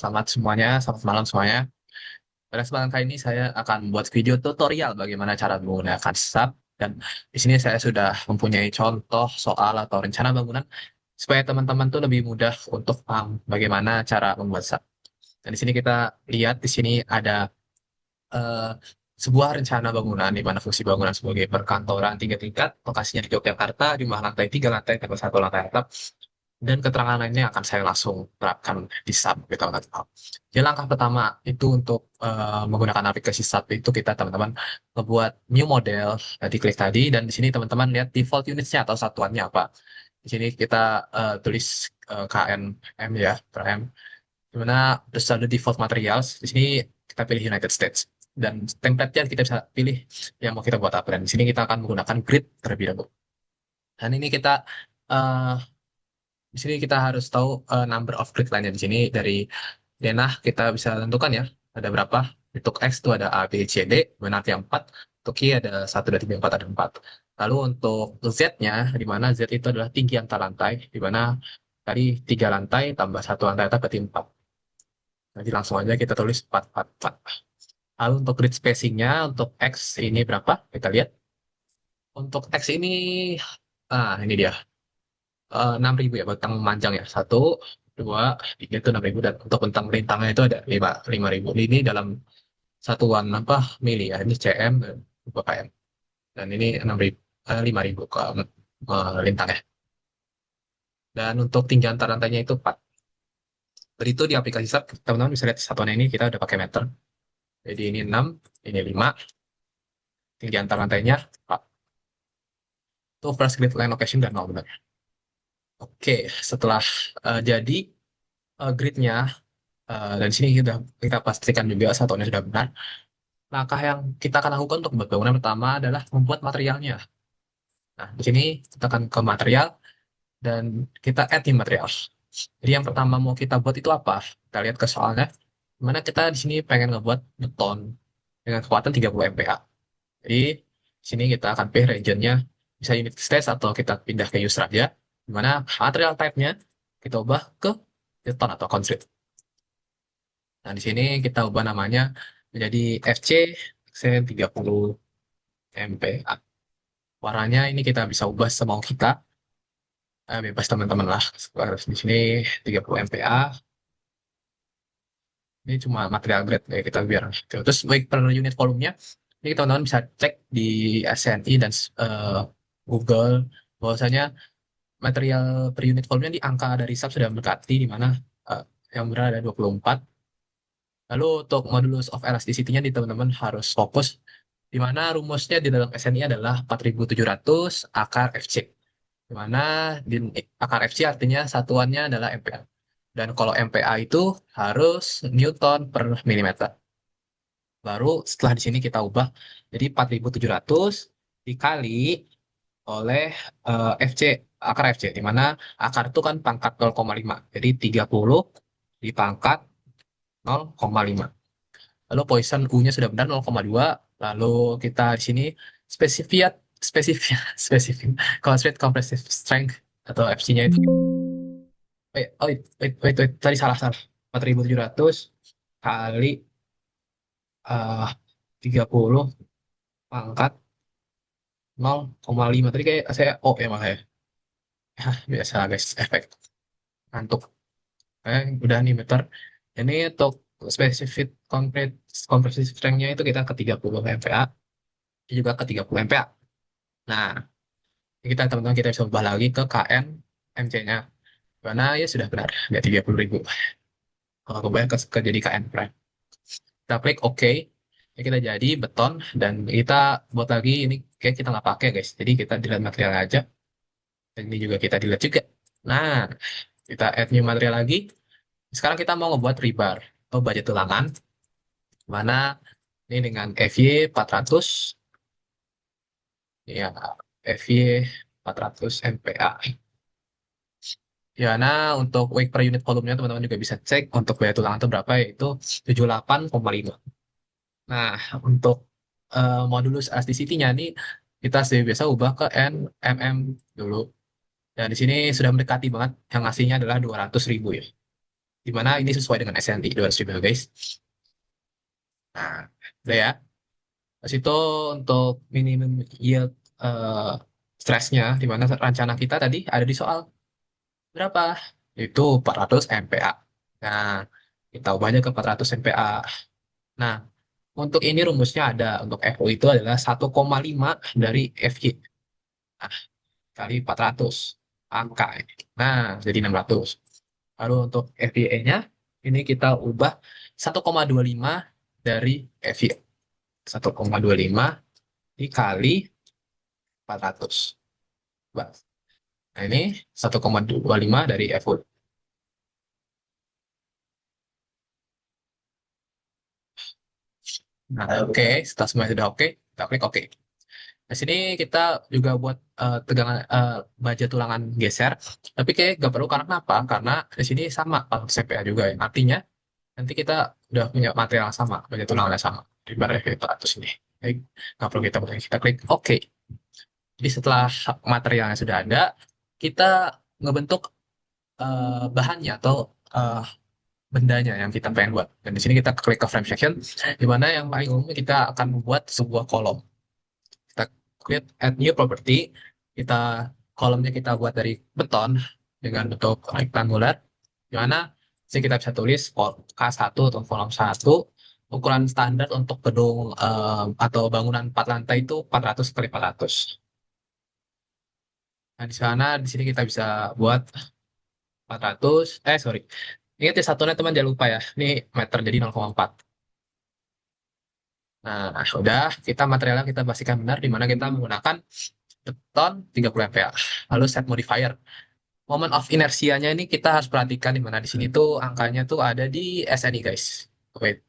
Selamat semuanya, selamat malam semuanya. Pada kesempatan kali ini saya akan membuat video tutorial bagaimana cara menggunakan SAP dan di sini saya sudah mempunyai contoh soal atau rencana bangunan supaya teman-teman tuh lebih mudah untuk paham bagaimana cara membuat SAP. Dan di sini kita lihat di sini ada eh, sebuah rencana bangunan di mana fungsi bangunan sebagai perkantoran tiga tingkat, lokasinya di Yogyakarta, jumlah lantai tiga lantai, tambah satu lantai atap, dan keterangan lainnya akan saya langsung terapkan di SAP gitu kan. Jadi langkah pertama itu untuk menggunakan aplikasi SAP itu kita teman-teman membuat new model, tadi klik tadi dan di sini teman-teman lihat default unitsnya atau satuannya apa. Di sini kita tulis KNM ya, per M. Dimana terus ada default materials. Di sini kita pilih United States dan template-nya kita bisa pilih yang mau kita buat apa. Dan di sini kita akan menggunakan grid terlebih dahulu. Dan ini kita eh, di sini kita harus tahu number of grid line-nya di sini dari denah kita bisa tentukan ya ada berapa. Untuk X itu ada A, B, C, D, mana nanti yang 4. Untuk Y ada 1, 2, 3, 4, ada 4. Lalu untuk Z-nya, di mana Z itu adalah tinggi antar lantai, di mana tadi 3 lantai tambah satu lantai atas berarti 4. Nanti langsung aja kita tulis 4, 4, 4. Lalu untuk grid spacing-nya, untuk X ini berapa? Kita lihat. Untuk X ini, ini dia. 6.000 ya bentang panjang ya, satu dua tiga itu 6.000 dan untuk bentang rintangnya itu ada 5.000 ini dalam satuan apa mili ya, ini cm dan km dan ini 6.000 5.000 ke lintangnya dan untuk tinggi antar lantainya itu 4. Dari itu di aplikasi SAP teman-teman bisa lihat satuan ini kita udah pakai meter, jadi ini 6, ini 5, tinggi antar lantainya 4. Itu first grid line location dan 0 benar. Oke, setelah jadi gridnya, dan sini kita pastikan juga satuannya sudah benar. Langkah yang kita akan lakukan untuk membuat bangunan pertama adalah membuat materialnya. Nah, di sini kita akan ke material dan kita add new material. Jadi yang pertama mau kita buat itu apa? Kita lihat ke soalnya. Dimana kita di sini pengen ngebuat beton dengan kekuatan 30 MPa. Jadi di sini kita akan pilih regionnya bisa unit stage atau kita pindah ke use aja. Dimana material type-nya kita ubah ke beton atau concrete. Nah, di sini kita ubah namanya menjadi FC 30 MPa. Warnanya ini kita bisa ubah semau kita. Bebas teman-teman lah. Di sini 30 MPa. Ini cuma material grade ya kita biar gitu. Terus baik per unit volumenya, ini teman-teman bisa cek di SNI dan Google bahwasanya material per unit volumenya di angka dari SAP sudah mendekati di mana eh, yang benar ada 24. Lalu untuk modulus of elasticity-nya di teman-teman harus fokus di mana rumusnya di dalam SNI adalah 4.700 akar FC. Di mana di akar FC artinya satuannya adalah MPa. Dan kalau MPa itu harus Newton per milimeter. Baru setelah di sini kita ubah jadi 4.700 dikali oleh FC, akar FC, di mana akar itu kan pangkat 0,5. Jadi 30 dipangkat 0,5. Lalu Poisson U-nya sudah benar 0,2. Lalu kita di sini spesifik spesifik spesifik constraint compressive strength atau FC-nya itu wait, tadi salah salah 4.700 kali eh 30 pangkat 0,5 tadi kayak saya ya malah ya. Biasa guys, efek ngantuk. Udah nih meter. Ini untuk spesifik compressive strength-nya itu kita ke 30 MPa, ini juga ke 30 MPa. Nah, kita teman-teman kita bisa ubah lagi ke KN MC-nya. Karena ya sudah benar, nggak 30.000. Kalau kembali ke jadi KN prime. Kita klik OK. Ini kita jadi beton dan kita buat lagi ini kayak kita nggak pakai guys. Jadi kita delete material aja. Dan ini juga kita delete juga. Nah, kita add new material lagi. Sekarang kita mau ngebuat rebar atau baja tulangan. Mana ini dengan FY 400. Ya, FY 400 MPa. Ya, nah untuk weight per unit volumenya teman-teman juga bisa cek untuk baja tulangan itu berapa yaitu 78,5. Nah, untuk modulus elasticity-nya nih kita biasa ubah ke nmm dulu. Dan di sini sudah mendekati banget yang aslinya adalah 200.000 ya. di mana ini sesuai dengan SNI 200.000 guys. Nah, udah ya. Terus itu untuk minimum yield eh, stressnya, di mana rencana kita tadi ada di soal berapa? Itu 400 MPa. Nah, kita ubah aja ke 400 MPa. Nah, untuk ini rumusnya ada, untuk FO itu adalah 1,5 dari FY. Nah, kali 400 angka ini. Nah, jadi 600. Lalu untuk FYE-nya, ini kita ubah 1,25 dari FY. 1,25 dikali 400. Nah, ini 1,25 dari FU. Nah, oke, setelah semua sudah oke, kita klik oke. Di sini kita juga buat tegangan baja tulangan geser, tapi kayak nggak perlu karena apa? Karena di sini sama pakai CPA juga ya. Artinya nanti kita udah punya material yang sama, baja tulangannya sama di barat kita atas ini. Baik, nggak perlu kita klik oke. Jadi setelah materialnya sudah ada, kita ngebentuk bahannya atau eh, bendanya yang kita pengen buat. Dan di sini kita klik ke frame section, di mana yang paling umum kita akan membuat sebuah kolom. Kita klik add new property, kita kolomnya kita buat dari beton dengan bentuk rectangular, di mana sini kita bisa tulis K1 atau kolom 1, ukuran standar untuk gedung atau bangunan 4 lantai itu 400 kali 400. Nah, di sana di sini kita bisa buat 400, sorry. Ingat ya satunya teman jangan lupa ya. Ini meter jadi 0,4. Nah, sudah kita materialnya kita pastikan benar di mana kita menggunakan beton 30 MPa. Lalu set modifier. Moment of inersianya ini kita harus perhatikan di mana di sini tuh angkanya tuh ada di SNI guys. Wait.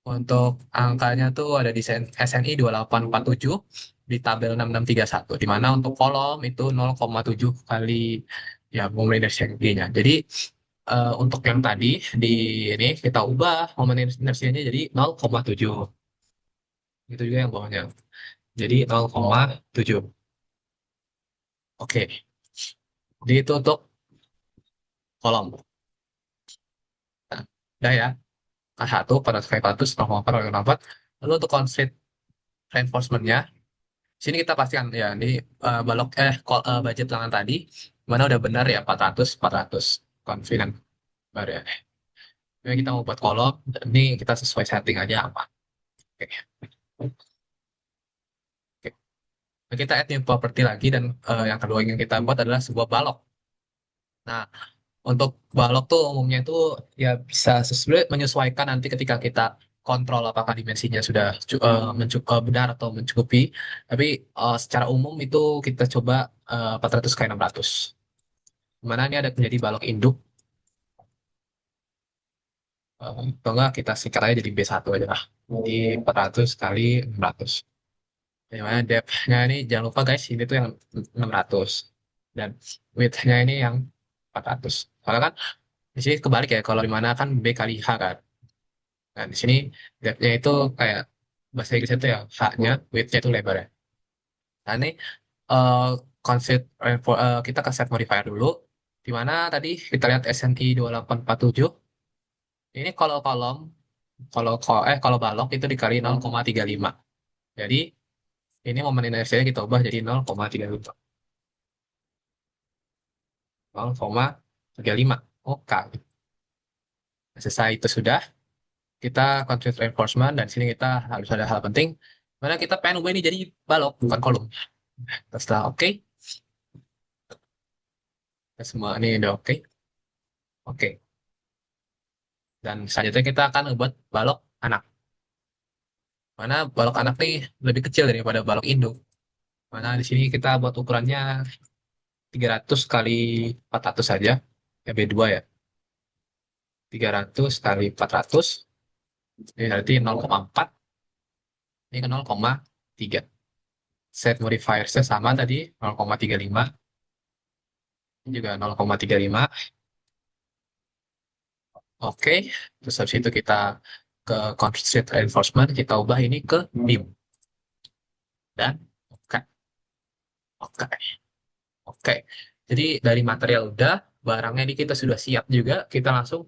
Untuk angkanya tuh ada di SNI 2847 di tabel 6631 di mana untuk kolom itu 0,7 kali ya moment inersianya. Jadi untuk yang tadi di ini kita ubah moment inersianya jadi 0,7. Itu juga yang bawahnya. Jadi 0,7. Oke. Jadi itu untuk kolom. Nah, udah ya. K1 pada K100, 0,4, 0,4. Lalu untuk constraint reinforcement-nya, sini kita pastikan ya, ini budget tangan tadi, mana udah benar ya 400, 400. Confident. Baru ya. Ini kita mau buat kolom, ini kita sesuai setting aja apa. Oke. Oke. Nah, kita add new property lagi dan yang kedua yang kita buat adalah sebuah balok. Nah, untuk balok tuh umumnya itu ya bisa sesuai menyesuaikan nanti ketika kita kontrol apakah dimensinya sudah benar atau mencukupi. Tapi secara umum itu kita coba 400 kali 600. Mana ini ada menjadi balok induk. Atau enggak kita singkat aja jadi B1 aja lah. Jadi 400 kali 600. Dimana depth-nya ini jangan lupa guys, ini tuh yang 600. Dan width-nya ini yang 400. Soalnya kan di sini kebalik ya, kalau di mana kan B kali H kan. Nah, di sini depth-nya itu kayak bahasa Inggris itu ya, H-nya, width-nya itu lebar ya. Nah, ini eh concept kita ke set modifier dulu. Di mana tadi kita lihat SNI 2847. Ini kalau kolom, kalau balok itu dikali 0,35. Jadi ini momen inersianya kita ubah jadi 0,35. 0,35. Oke. Selesai itu sudah. Kita constraint reinforcement dan sini kita harus ada hal penting. Mana kita pengen ubah ini jadi balok bukan kolom. Setelah oke, semua ini udah oke. Oke. Dan selanjutnya kita akan buat balok anak. Mana balok anak nih lebih kecil daripada balok induk. Mana di sini kita buat ukurannya 300 kali 400 saja. Ya B2 ya. 300 kali 400. Ini berarti 0,4. Ini ke 0,3. Set modifier-nya sama tadi 0,35. Ini juga 0,35. Oke, terus habis itu kita ke constraint reinforcement, kita ubah ini ke beam. Dan oke, oke, oke. Jadi dari material udah, barangnya ini kita sudah siap juga, kita langsung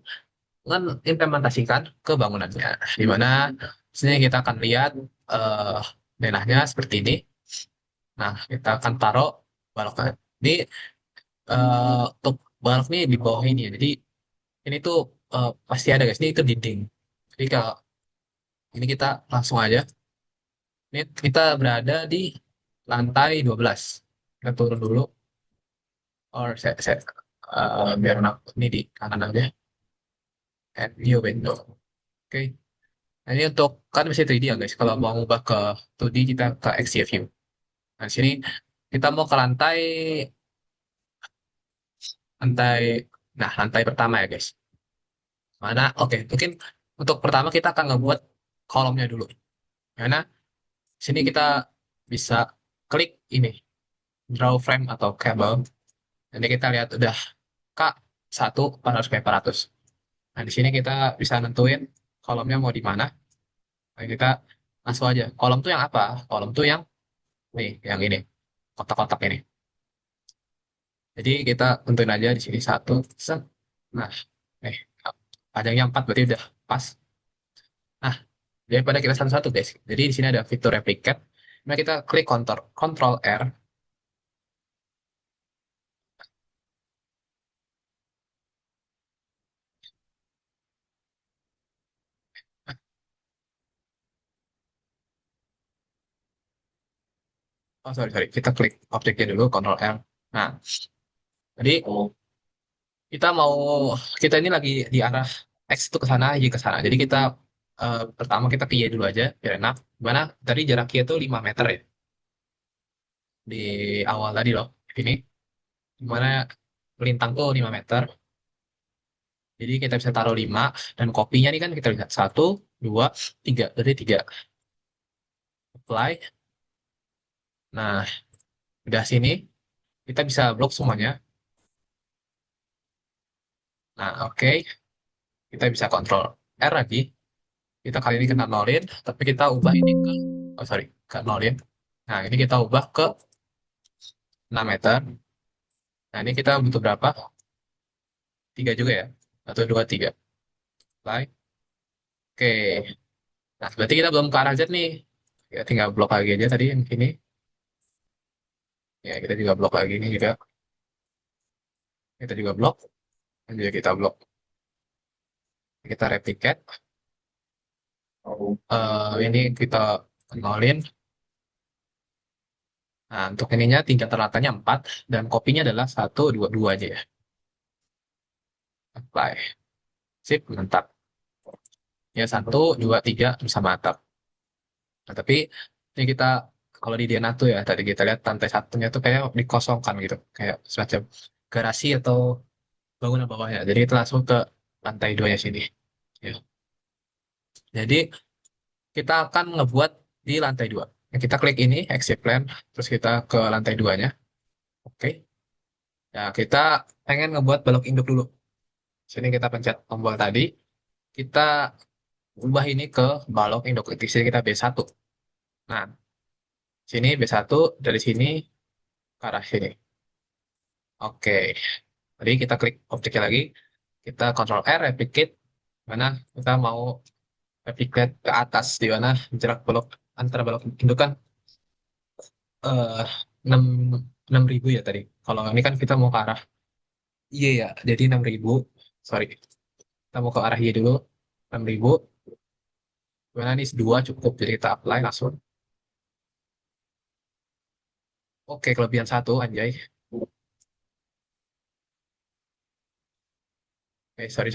mengimplementasikan ke bangunannya. Di mana di sini kita akan lihat eh denahnya seperti ini. Nah, kita akan taruh baloknya. Ini untuk balok nih di bawah ini ya. Jadi ini tuh pasti ada guys. Ini itu dinding. Jadi kalau ini kita langsung aja. Ini kita berada di lantai 12. Kita turun dulu. Or biar ini di kanan aja. Add new window. Oke. Nah, ini untuk kan bisa 3D ya guys. Kalau mau ubah ke 2D kita ke XG view. Nah, di sini kita mau ke lantai lantai lantai pertama ya guys. Mana? Oke, mungkin untuk pertama kita akan ngebuat kolomnya dulu. Karena di sini kita bisa klik ini draw frame atau cable. Nanti kita lihat udah K1 400 by 400. Nah, di sini kita bisa nentuin kolomnya mau di mana. Nah, kita langsung aja. Kolom tuh yang apa? Kolom tuh yang nih, yang ini. Kotak-kotak ini. Jadi kita tentuin aja di sini satu. Set. Nah, nih. Panjangnya 4 berarti udah pas. Nah, daripada kita satu-satu guys. Jadi di sini ada fitur replicate. Nah, kita klik Ctrl R. Oh, sorry. Kita klik objeknya dulu, Ctrl R. Nah, jadi kita mau, kita ini lagi di arah X itu ke sana, Y ke sana. Jadi kita pertama kita ke Y dulu aja, biar enak. Gimana? Tadi jarak Y itu 5 meter ya. Di awal tadi loh. Ini. Gimana melintang tuh 5 meter. Jadi kita bisa taruh 5. Dan kopinya ini kan kita lihat. Satu, dua, tiga. Berarti 3. Apply. Nah, udah sini. Kita bisa blok semuanya. Nah, oke. Kita bisa kontrol R lagi. Kita kali ini kena nolin. Tapi kita ubah ini ke, oh sorry, ke nolin. Nah, ini kita ubah ke 6 meter. Nah, ini kita butuh berapa? 3 juga ya? Atau 2 3. Like. Oke. Nah, berarti kita belum ke arah Z nih. Ya, tinggal blok lagi aja tadi yang ini. Ya, kita juga blok lagi ini juga. Kita juga blok. Dan juga kita blok. Kita replicate. Ini kita nolin. Nah, untuk ininya tingkat teratanya 4. Dan kopinya adalah 1 2 2 aja ya. Apply. Sip, mantap. Ya, 1 2 3 bisa mantap. Nah, tapi ini kita kalau di Diana tuh ya tadi kita lihat lantai satunya tuh kayak dikosongkan gitu, kayak semacam garasi atau bangunan bawahnya. Jadi kita langsung ke lantai 2 sini. Ya. Jadi kita akan ngebuat di lantai 2. Ya, kita klik ini exit plan, terus kita ke lantai 2-nya. Oke. Ya, kita pengen ngebuat balok induk dulu. Sini kita pencet tombol tadi, kita ubah ini ke balok induk. Di sini kita B1. Nah, sini B1 dari sini ke arah sini. Oke. Jadi kita klik objeknya lagi, kita Ctrl R, replicate, mana kita mau replicate ke atas, di mana jarak balok antara balok itu kan eh 6 6.000 ya tadi. Kalau ini kan kita mau ke arah Y ya, jadi 6.000. Sorry, kita mau ke arah Y dulu, 6.000. Mana ini 2 cukup, jadi kita apply langsung. Oke, kelebihan satu, anjay. Oke, sorry.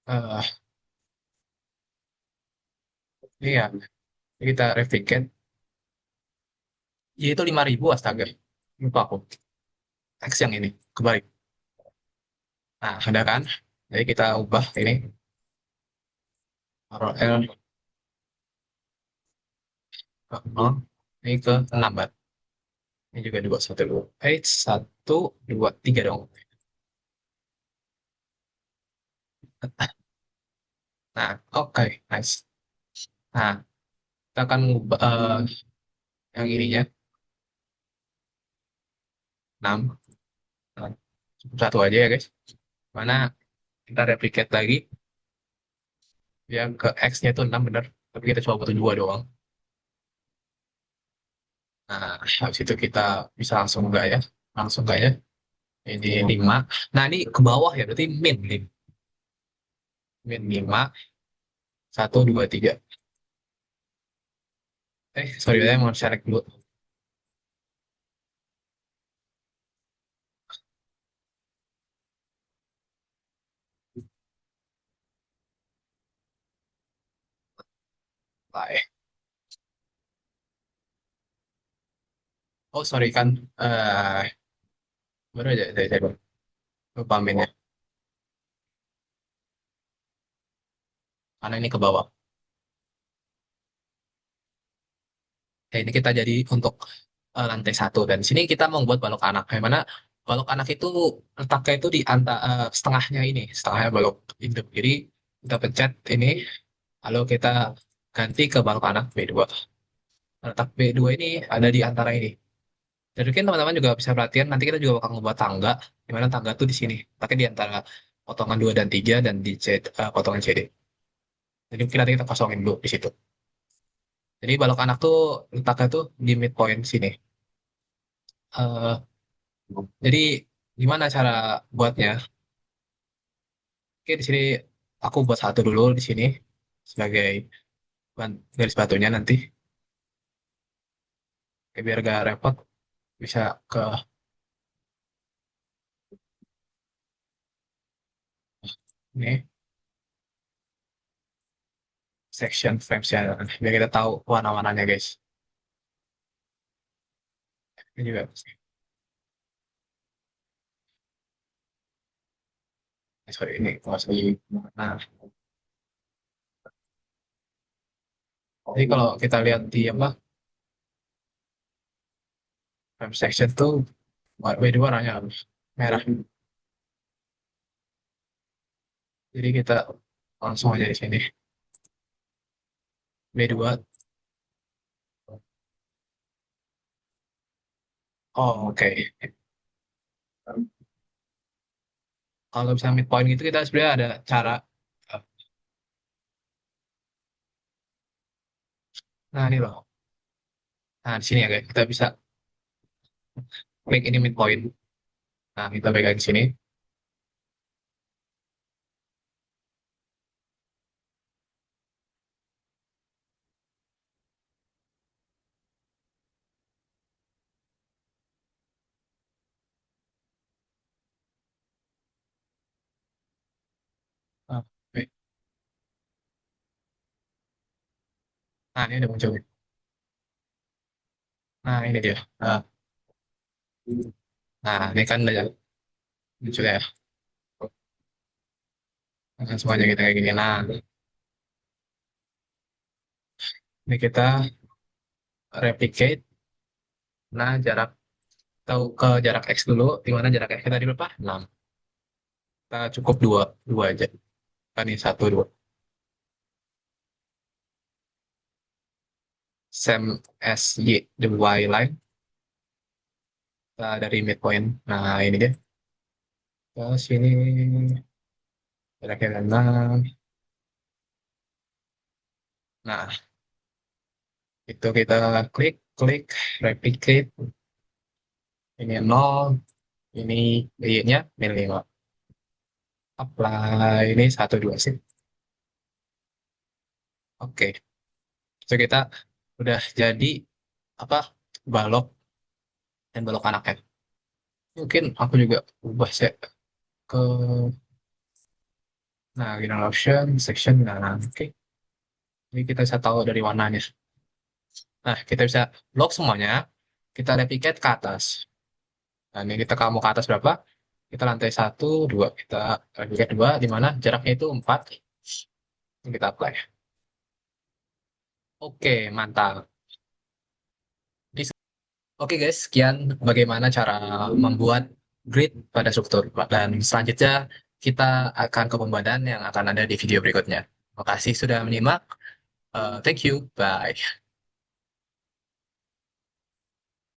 Eh ini ya, kita replicate. Y itu 5.000, astaga. Lupa aku. X yang ini, kebalik. Nah, ada kan? Jadi kita ubah ini taruh L ke 0, ini ke 6 bar. Ini juga 2 1 2. 1 2 3 dong. Nah, oke, nice. Nah, kita akan ngubah yang ininya. 6. Nah, cukup satu aja ya guys. Mana kita replicate lagi yang ke X-nya itu 6 bener. Tapi kita cuma butuh 2 doang. Nah, habis itu kita bisa langsung enggak ya? Langsung enggak ya? Ini 5. Nah, ini ke bawah ya, berarti min nih. Min 5, 1, 2, 3. Sorry, saya mau share dulu. Baik. Oh, sorry kan. Baru aja, saya lupa minnya. Karena ini ke bawah. Ya, ini kita jadi untuk lantai satu. Dan di sini kita membuat balok anak. Yang mana balok anak itu letaknya itu di antara setengahnya ini. Setengahnya balok induk. Jadi kita pencet ini. Lalu kita ganti ke balok anak B2. Letak B2 ini ada di antara ini. Jadi mungkin teman-teman juga bisa perhatian. Nanti kita juga bakal membuat tangga. Di mana tangga tuh di sini. Letaknya di antara potongan 2 dan 3 dan di potongan CD. Jadi mungkin nanti kita kosongin dulu di situ. Jadi balok anak tuh letaknya tuh di midpoint sini. Eh, jadi gimana cara buatnya? Oke, di sini aku buat satu dulu di sini sebagai garis batunya nanti. Oke, biar gak repot bisa ke ini section frames ya. Biar kita tahu warna-warnanya guys. Ini juga. Sorry, ini masih. Nah, jadi kalau kita lihat di apa frame section tuh beda warnanya merah. Jadi kita langsung aja di sini. B2. Oh, oke. Kalau bisa midpoint gitu kita sebenarnya ada cara. Nah, ini loh. Nah, di sini ya guys, kita bisa klik ini midpoint. Nah, kita pegang di sini. Nah, oke. Nah, ini udah muncul. Nah, ini dia. Nah, ini kan udah muncul ya. Nah, semuanya kita kayak gini. Nah, ini kita replicate. Nah, tahu ke jarak X dulu. Di mana jarak X kita tadi berapa? 6. Kita cukup dua, dua aja. Kan ini satu, dua. Same as Y, the Y line. Dari midpoint. Nah, ini dia. Ke sini. Jaraknya 6. Nah, itu kita klik, klik, replicate. Ini 0, ini Y-nya min 5. Apply, ini 1, 2 sih. Oke, so kita udah jadi apa balok dan balok anaknya. Mungkin aku juga ubah sih ke general option, section, nah oke. Jadi kita bisa tahu dari warnanya. Nah, kita bisa lock semuanya, kita replicate ke atas. Nah, ini kita kamu ke atas berapa? Kita lantai 1, 2, kita replicate 2, di mana jaraknya itu 4. Kita apply. Oke, mantap. Oke guys, sekian bagaimana cara membuat grid pada struktur. Dan selanjutnya kita akan ke pembuatan yang akan ada di video berikutnya. Terima kasih sudah menyimak. Thank you. Bye.